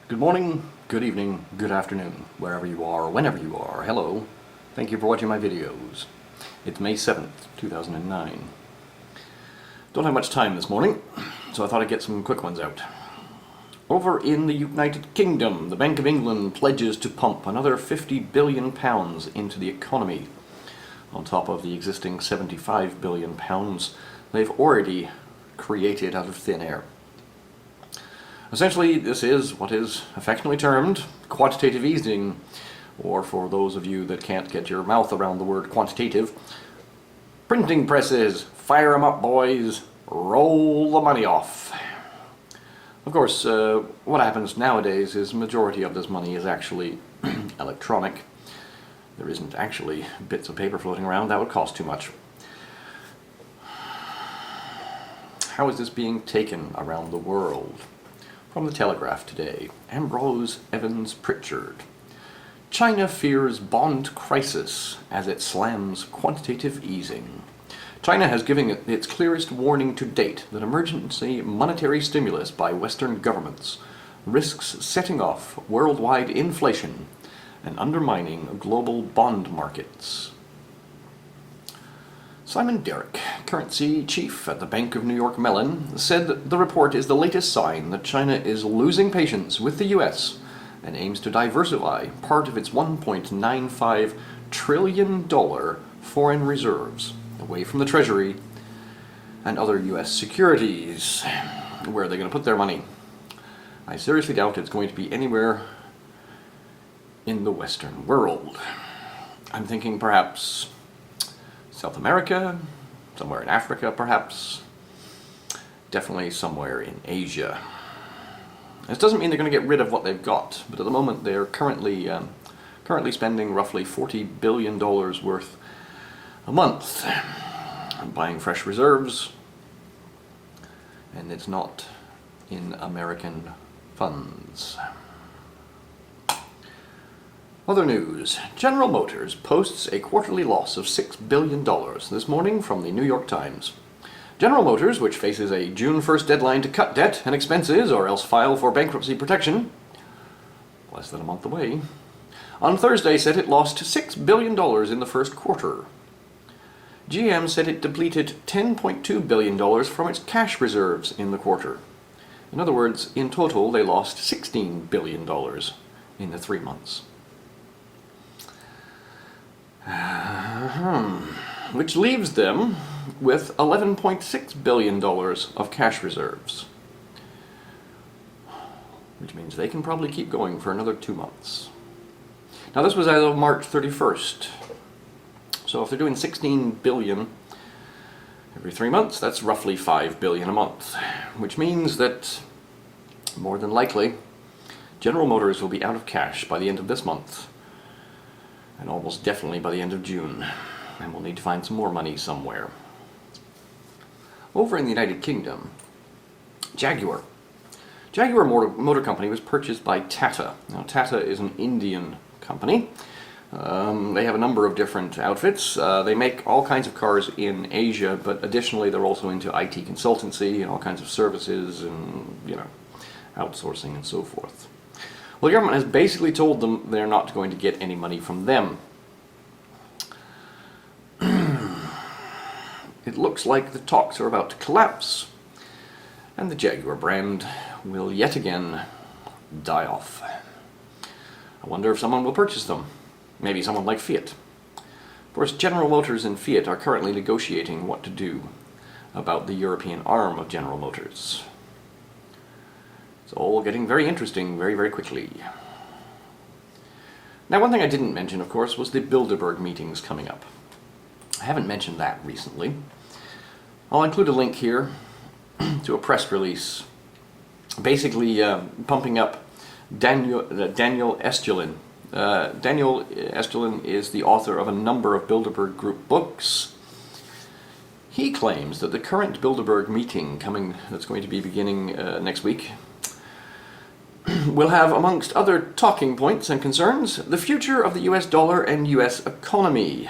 Good morning, good evening, good afternoon, wherever you are, whenever you are. Hello. Thank you for watching my videos. It's May 7th, 2009. Don't have much time this morning, so I thought I'd get some quick ones out. Over in the United Kingdom, the Bank of England pledges to pump another £50 billion into the economy, on top of the existing £75 billion they've already created out of thin air. Essentially, this is what is affectionately termed quantitative easing, or for those of you that can't get your mouth around the word quantitative, printing presses, fire 'em up boys, roll the money off. Of course, what happens nowadays is the majority of this money is actually electronic. There isn't actually bits of paper floating around, that would cost too much. How is this being taken around the world? From the Telegraph today, Ambrose Evans Pritchard. China fears bond crisis as it slams quantitative easing. China has given its clearest warning to date that emergency monetary stimulus by Western governments risks setting off worldwide inflation and undermining global bond markets. Simon Derrick, currency chief at the Bank of New York Mellon, said that the report is the latest sign that China is losing patience with the US and aims to diversify part of its $1.95 trillion foreign reserves away from the Treasury and other US securities. Where are they going to put their money? I seriously doubt it's going to be anywhere in the Western world. I'm thinking perhaps South America, somewhere in Africa perhaps, definitely somewhere in Asia. This doesn't mean they're going to get rid of what they've got, but at the moment they're currently spending roughly $40 billion worth a month on buying fresh reserves, and it's not in American funds. Other news. General Motors posts a quarterly loss of $6 billion this morning from the New York Times. General Motors, which faces a June 1st deadline to cut debt and expenses or else file for bankruptcy protection, less than a month away, on Thursday said it lost $6 billion in the first quarter. GM said it depleted $10.2 billion from its cash reserves in the quarter. In other words, in total they lost $16 billion in the 3 months. Which leaves them with $11.6 billion of cash reserves. Which means they can probably keep going for another 2 months. Now this was as of March 31st. So if they're doing $16 billion every 3 months, that's roughly $5 billion a month. Which means that, more than likely, General Motors will be out of cash by the end of this month. And almost definitely by the end of June. And we'll need to find some more money somewhere. Over in the United Kingdom, Jaguar. Jaguar Motor Company was purchased by Tata. Now Tata is an Indian company. They have a number of different outfits. They make all kinds of cars in Asia, but additionally they're also into IT consultancy and all kinds of services and, outsourcing and so forth. Well, the government has basically told them they're not going to get any money from them. It looks like the talks are about to collapse, and the Jaguar brand will yet again die off. I wonder if someone will purchase them. Maybe someone like Fiat. Of course, General Motors and Fiat are currently negotiating what to do about the European arm of General Motors. It's all getting very interesting very, very quickly. Now, one thing I didn't mention, of course, was the Bilderberg meetings coming up. I haven't mentioned that recently. I'll include a link here to a press release basically pumping up Daniel Estulin. Daniel Estulin is the author of a number of Bilderberg Group books. He claims that the current Bilderberg meeting that's going to be beginning next week will have, amongst other talking points and concerns, the future of the US dollar and US economy,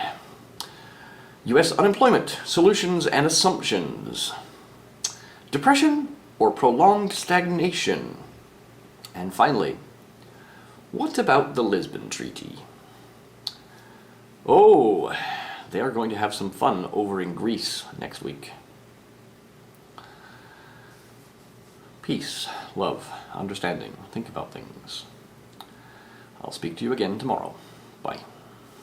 US unemployment, solutions and assumptions, depression or prolonged stagnation, and finally, What about the Lisbon Treaty? Oh, they are going to have some fun over in Greece next week. Peace, love, understanding, think about things. I'll speak to you again tomorrow. Bye.